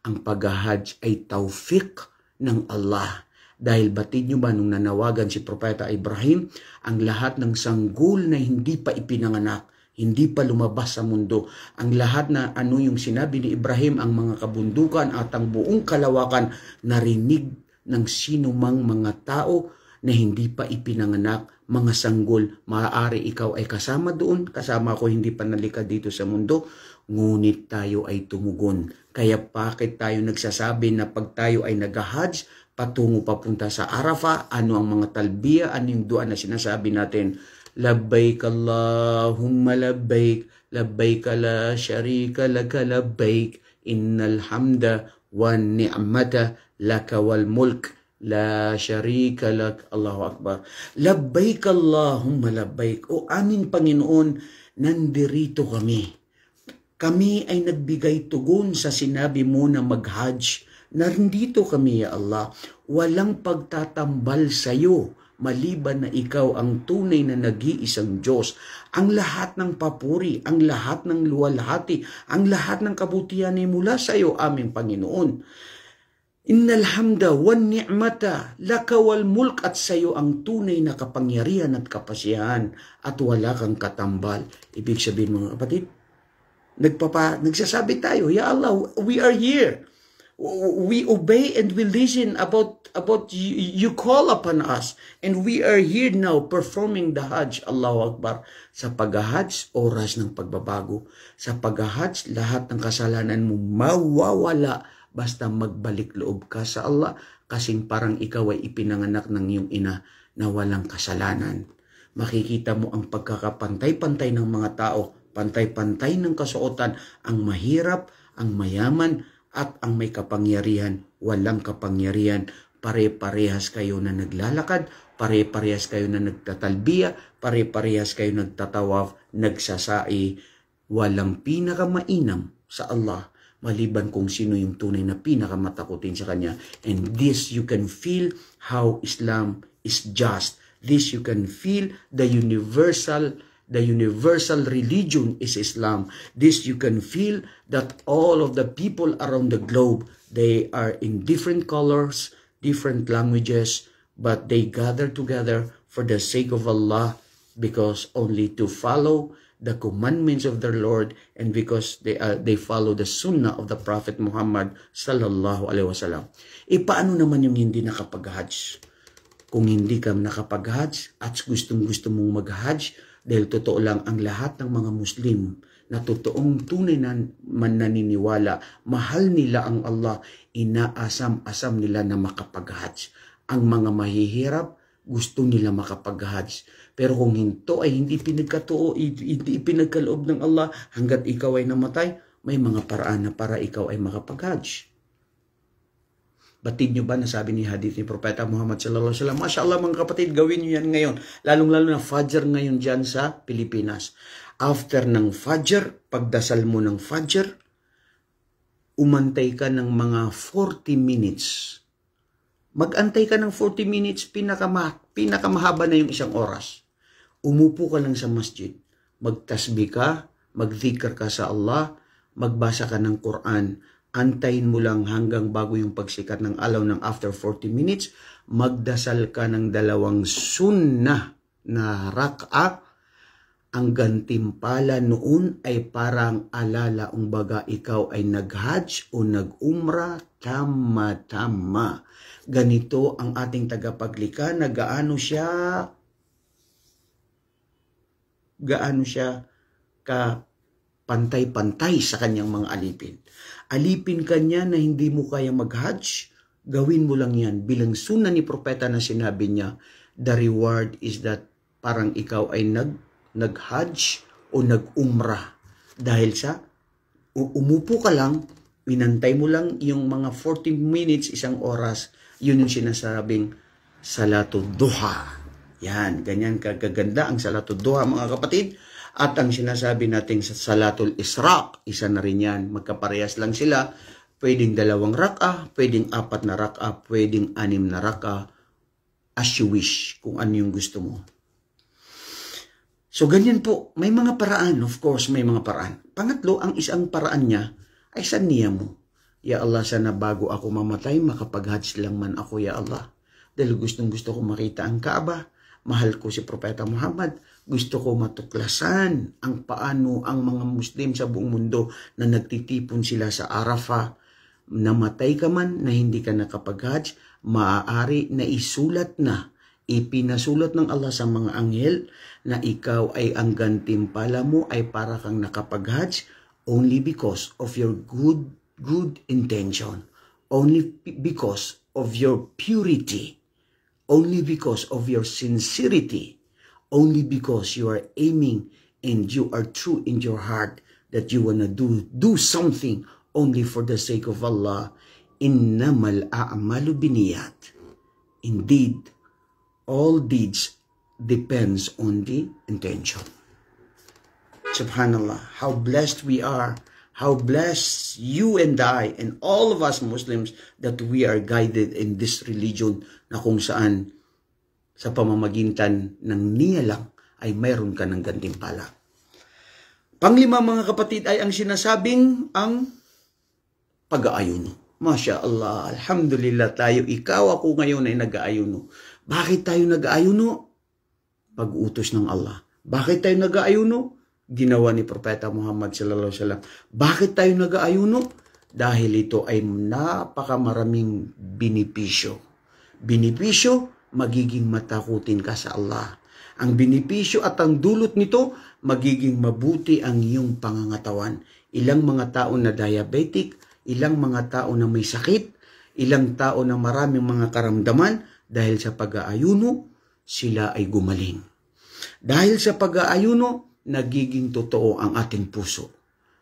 Ang pag-hajj ay taufik ng Allah. Dahil batid nyo ba nung nanawagan si Propeta Ibrahim, ang lahat ng sanggol na hindi pa ipinanganak, hindi pa lumabas sa mundo, ang lahat na ano yung sinabi ni Ibrahim, ang mga kabundukan at ang buong kalawakan, narinig ng sino mang mga tao na hindi pa ipinanganak, mga sanggol, maaari ikaw ay kasama doon, kasama ako hindi pa nalikad dito sa mundo, ngunit tayo ay tumugon. Kaya bakit tayo nagsasabi na pag tayo ay nag-hajj, patungo papunta sa Arafah, ano ang mga talbiya, ano yung dua na sinasabi natin, labbaik Allahumma labbaik, labbaik la sharika laka labbaik, innal hamda wan ni'mata laka wal mulk, la sharika lak, Allahu Akbar. Labbaik Allahumma labbaik. O aming Panginoon, nandirito kami. Kami ay nagbigay tugon sa sinabi mo na mag-hajj. Nandito kami, ya Allah. Walang pagtatambal sa iyo, maliban na ikaw ang tunay na nag-iisang Diyos. Ang lahat ng papuri, ang lahat ng luwalhati, ang lahat ng kabutihan ay mula sa iyo, aming Panginoon. Innal hamda wan ni'mata laka wal mulk, at sa iyo ang tunay na kapangyarihan at kapasiyahan at wala kang katambal. Ibig sabihin mga kapatid, nagsasabi tayo, ya Allah, we are here. We obey and we listen about you call upon us, and we are here now performing the Hajj. Allahu Akbar. Sa pag-hajj, oras ng pagbabago. Sa pag-hajj, lahat ng kasalanan mo mawawala basta magbalik loob ka sa Allah, kasing parang ikaw ay ipinanganak ng iyong ina na walang kasalanan. Makikita mo ang pagkakapantay-pantay ng mga tao, pantay-pantay ng kasuotan, ang mahirap, ang mayaman, at ang may kapangyarihan, walang kapangyarihan. Pare-parehas kayo na naglalakad, pare-parehas kayo na nagtatalbiya, pare-parehas kayo nagtatawaf, nagsasai. Walang pinakamainam sa Allah, maliban kung sino yung tunay na pinakamatakutin sa Kanya. And this you can feel how Islam is just. This you can feel the universal religion is Islam. This you can feel that all of the people around the globe, they are in different colors, different languages, but they gather together for the sake of Allah, because only to follow the commandments of their Lord, and because they follow the sunnah of the Prophet Muhammad sallallahu alaihi wasallam. Paano naman yung hindi nakapag-hajj? Kung hindi ka nakapag-hajj at gustong-gusto mong mag-hajj, dahil totoo lang ang lahat ng mga Muslim na totoong tunay na naniniwala, mahal nila ang Allah, inaasam-asam nila na makapag-hajj. Ang mga mahihirap, gusto nila makapag-hajj. Pero kung hinto ay hindi hindi pinagkaloob ng Allah, hanggat ikaw ay namatay, may mga paraan na para ikaw ay makapag-hajj. Batid nyo ba na sabi ni hadith ni Propeta Muhammad sallallahu alaihi wasallam? Masya Allah mga kapatid, gawin nyo yan ngayon. Lalong-lalo na Fajr ngayon dyan sa Pilipinas. After ng Fajr, pagdasal mo ng Fajr, umantay ka ng mga 40 minutes. Mag-antay ka ng 40 minutes, pinakamahaba na yung isang oras. Umupo ka lang sa masjid. Magtasbih ka, magdhikr ka sa Allah, magbasa ka ng Quran. Antayin mo lang hanggang bago yung pagsikat ng alaw ng after 40 minutes, magdasal ka ng 2 sunnah na rak'a. Ang gantimpala noon ay parang alala baga ikaw ay nag-hajj o nag-umrah, tama-tama. Ganito ang ating tagapaglikha na gaano siya ka pantay-pantay sa kanyang mga alipin. Alipin kanya na hindi mo kaya mag-hajj, gawin mo lang yan. Bilang sunnah ni Propeta na sinabi niya, the reward is that parang ikaw ay nag-hajj o nag-umrah. Dahil sa umupo ka lang, Minantay mo lang yung mga 40 minutes, isang oras, yun yung sinasabing Salatul Duha. Yan, ganyan kagaganda ang Salatul Duha mga kapatid. At ang sinasabi natin sa Salatul Ishraq, isa na rin yan. Magkaparehas lang sila. Pwedeng 2 rak'ah, pwedeng 4 na rak'ah, pwedeng 6 na rak'ah. As you wish, kung ano yung gusto mo. So ganyan po, may mga paraan, of course, may mga paraan. Pangatlo, ang isang paraan niya ay sa niya mo. Ya Allah, sana bago ako mamatay, makapag-hajj lang man ako, Ya Allah. Dahil gustong gusto ko makita ang Kaaba. Mahal ko si Propeta Muhammad. Gusto ko matuklasan ang paano ang mga Muslim sa buong mundo na nagtitipon sila sa Arafah. Namatay ka man na hindi ka nakapag-hajj, maaari na isulat na, ipinasulat ng Allah sa mga anghel na ikaw ay ang gantimpala mo ay para kang nakapag-hajj only because of your good intention, only because of your purity, only because of your sincerity, only because you are aiming and you are true in your heart that you wanna do something only for the sake of Allah. Innamal a'malu biniyat. Indeed, all deeds depends on the intention. Subhanallah, how blessed we are, how blessed you and I and all of us Muslims that we are guided in this religion na kung saan sa pamamagitan ng niya lang ay mayroon ka ng gantimpala. Panglima mga kapatid ay ang sinasabing ang pag-aayuno. Masya Allah, alhamdulillah tayo, ikaw ako ngayon ay nag-aayuno. Bakit tayo nag-aayuno? Pag-utos ng Allah. Bakit tayo nag-aayuno? Ginawa ni Propeta Muhammad sallallahu alaihi wasallam. Bakit tayo nag-aayuno? Dahil ito ay napakamaraming benepisyo. Benepisyo, magiging matakutin ka sa Allah. Ang benepisyo at ang dulot nito, magiging mabuti ang iyong pangangatawan. Ilang mga tao na diabetic, ilang mga tao na may sakit, ilang tao na maraming mga karamdaman, dahil sa pag-aayuno, sila ay gumaling. Dahil sa pag-aayuno, nagiging totoo ang ating puso.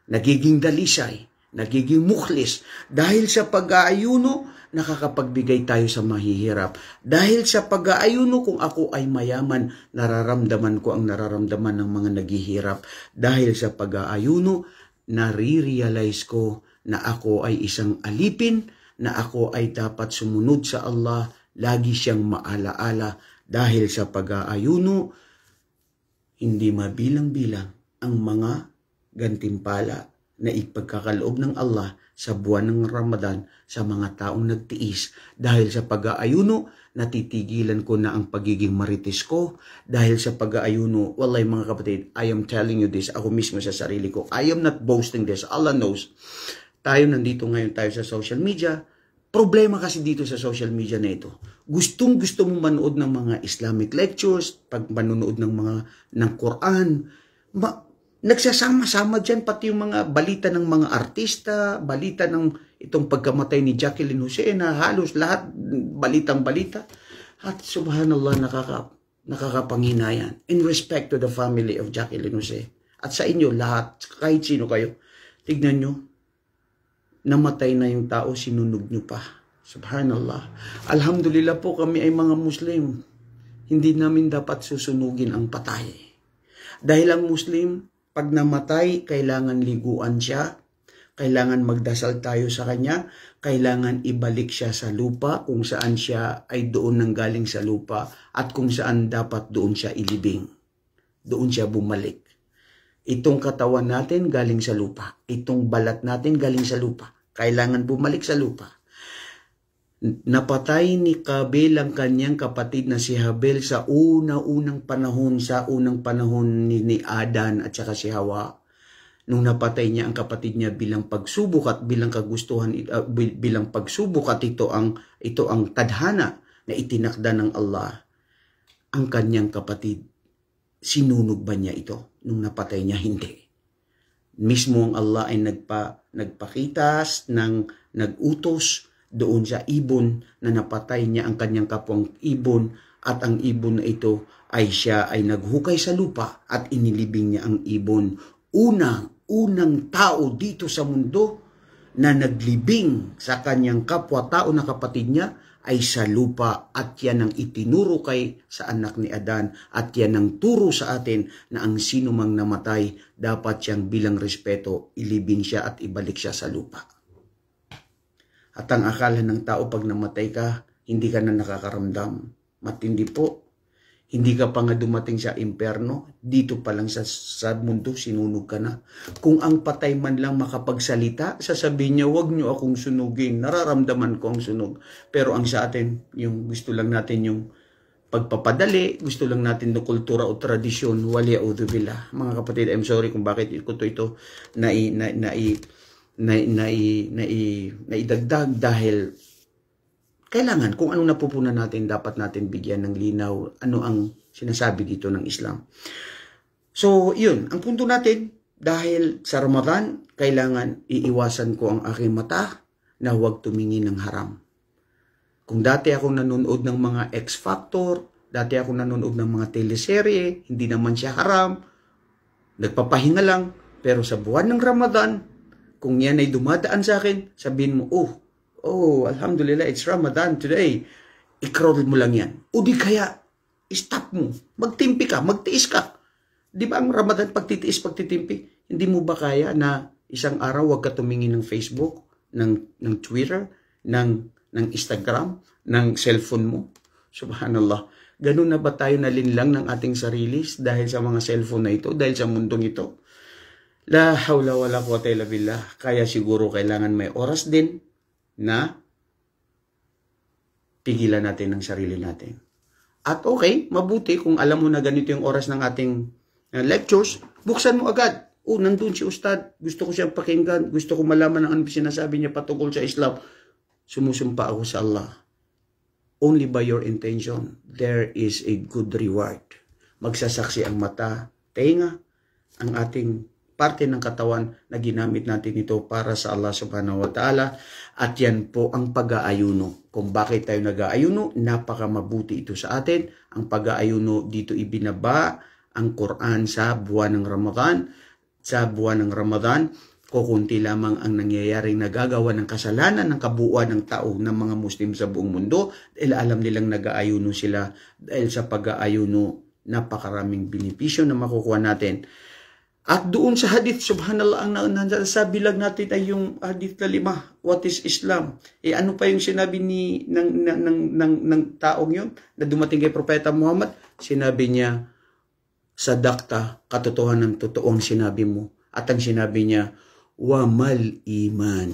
Nagiging dalisay, nagiging mukhlis. Dahil sa pag-aayuno, nakakapagbigay tayo sa mahihirap. Dahil sa pag-aayuno, kung ako ay mayaman, nararamdaman ko ang nararamdaman ng mga naghihirap. Dahil sa pag-aayuno, nare-realize ko na ako ay isang alipin, na ako ay dapat sumunod sa Allah, lagi siyang maalaala. Dahil sa pag-aayuno, hindi mabilang-bilang ang mga gantimpala na ipagkakaloob ng Allah sa buwan ng Ramadan sa mga taong nagtiis. Dahil sa pag-aayuno, natitigilan ko na ang pagiging marites ko. Dahil sa pag-aayuno, wallahi mga kapatid, I am telling you this, ako mismo sa sarili ko. I am not boasting this, Allah knows. Tayo nandito ngayon tayo sa social media. Problema kasi dito sa social media na ito. Gustong-gusto mo manood ng mga Islamic lectures, pag manonood ng Quran, nagsasama-sama dyan pati yung mga balita ng mga artista, balita ng itong pagkamatay ni Jacqueline Jose, na halos lahat balitang-balita. At subhanallah, nakakapanghinayang. In respect to the family of Jacqueline Jose. At sa inyo lahat, kahit sino kayo, tignan nyo, namatay na yung tao, sinunog nyo pa. Subhanallah. Alhamdulillah po kami ay mga Muslim. Hindi namin dapat susunugin ang patay. Dahil ang Muslim, pag namatay, kailangan liguan siya, kailangan magdasal tayo sa kanya, kailangan ibalik siya sa lupa kung saan siya ay doon nanggaling sa lupa at kung saan dapat doon siya ilibing. Doon siya bumalik. Itong katawan natin galing sa lupa. Itong balat natin galing sa lupa. Kailangan bumalik sa lupa. Napatay ni Kabil ang kanyang kapatid na si Habil sa unang panahon ni Adan at saka si Hawa. Nung napatay niya ang kapatid niya bilang pagsubok at bilang kagustuhan, bilang pagsubok at ito ang tadhana na itinakda ng Allah. Ang kanyang kapatid, sinunog ba niya ito nung napatay niya? Hindi. Mismo ang Allah ay nagpakitas, nagutos doon sa ibon na napatay niya ang kanyang kapwang ibon, at ang ibon na ito ay siya ay naghukay sa lupa at inilibing niya ang ibon. Unang tao dito sa mundo na naglibing sa kanyang kapwa-tao na kapatid niya ay sa lupa, at yan ang itinuro sa anak ni Adan, at yan ang turo sa atin na ang sino mang namatay dapat siyang bilang respeto ilibing siya at ibalik siya sa lupa. At ang akala ng tao pag namatay ka, hindi ka na nakakaramdam. Matindi po. Hindi ka pa nga dumating sa impyerno, dito pa lang sa mundo, sinunog ka na. Kung ang patay man lang makapagsalita, sasabihin niya, huwag niyo akong sunugin, nararamdaman ko ang sunog. Pero ang sa atin, yung gusto lang natin yung pagpapadali, gusto lang natin ng kultura o tradisyon, wali audubillah. Mga kapatid, I'm sorry kung bakit ko ito naidagdag dahil kailangan, kung anong napupunan natin, dapat natin bigyan ng linaw ano ang sinasabi dito ng Islam. So, yun. Ang punto natin, dahil sa Ramadan, kailangan iiwasan ko ang aking mata na huwag tumingin ng haram. Kung dati akong nanonood ng mga X Factor, dati akong nanonood ng mga teleserye, hindi naman siya haram, nagpapahinga lang, pero sa buwan ng Ramadan, kung yan ay dumadaan sa akin, sabihin mo, oh, alhamdulillah, it's Ramadan today. I-crawl mo lang yan. O di kaya, stop mo. Magtimpi ka, magtiis ka. Di ba ang Ramadan, pagtitiis, pagtitimpi? Hindi mo ba kaya na isang araw wag ka tumingin ng Facebook, ng Twitter, ng Instagram, ng cellphone mo? Subhanallah. Ganun na ba tayo nalinlang ng ating sarili dahil sa mga cellphone na ito, dahil sa mundong ito? La hawla wala quwwata illa billah. Kaya siguro kailangan may oras din na pigilan natin ang sarili natin. At okay, mabuti kung alam mo na ganito yung oras ng ating lectures, buksan mo agad. Nandun si Ustad, gusto ko siyang pakinggan, gusto ko malaman ang ano sinasabi niya patungkol sa Islam. Sumusumpa ako sa Allah. Only by your intention, there is a good reward. Magsasaksi ang mata, tenga, ang ating parte ng katawan na ginamit natin ito para sa Allah subhanahu wa ta'ala. At yan po ang pag-aayuno. Kung bakit tayo nag-aayuno, napaka mabuti ito sa atin. Ang pag-aayuno dito ibinaba ang Quran sa buwan ng Ramadan. Sa buwan ng Ramadan, kukunti lamang ang nangyayaring nagagawa ng kasalanan ng kabuuan ng tao ng mga Muslim sa buong mundo dahil alam nilang nag-aayuno sila. Dahil sa pag-aayuno, napakaraming benepisyo na makukuha natin. At doon sa hadith, subhanallah, ang nasabi lang natin ay yung hadith na 5, what is Islam? Ano pa yung sinabi ng taong yun na dumating kay Propeta Muhammad? Sinabi niya, sadakta, katotohanan ng totoong sinabi mo. At ang sinabi niya, wamal iman.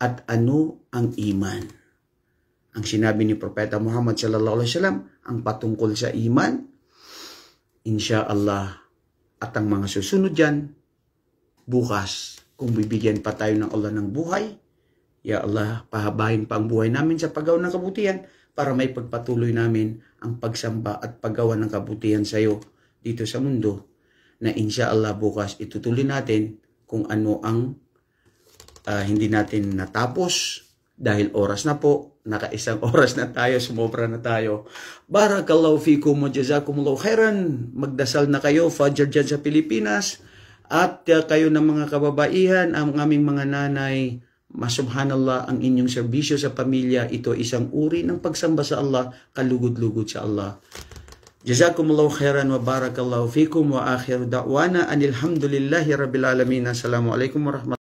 At ano ang iman? Ang sinabi ni Propeta Muhammad sallallahu alaihi wasallam, ang patungkol sa iman, insyaallah, at ang mga susunod dyan, bukas, kung bibigyan pa tayo ng Allah ng buhay, ya Allah, pahabahin pa ang buhay namin sa paggawa ng kabutihan para may pagpatuloy namin ang pagsamba at paggawa ng kabutihan sa iyo dito sa mundo, na insyaAllah bukas itutuloy natin kung ano ang hindi natin natapos dahil oras na po, nakaisang oras na tayo, sumobra na tayo. Barakallahu fikum wa jazakumullahu khairan. Magdasal na kayo, Fajr dyan sa Pilipinas. At kayo ng mga kababaihan, ang aming mga nanay, masubhanallah, ang inyong serbisyo sa pamilya, ito isang uri ng pagsamba sa Allah, kalugod-lugod sa Allah. Jazakumullahu khairan wa barakallahu fikum wa akhiru da'wana anilhamdulillahi rabbil alamin. Assalamualaikum warahmatullahi wabarakatuh.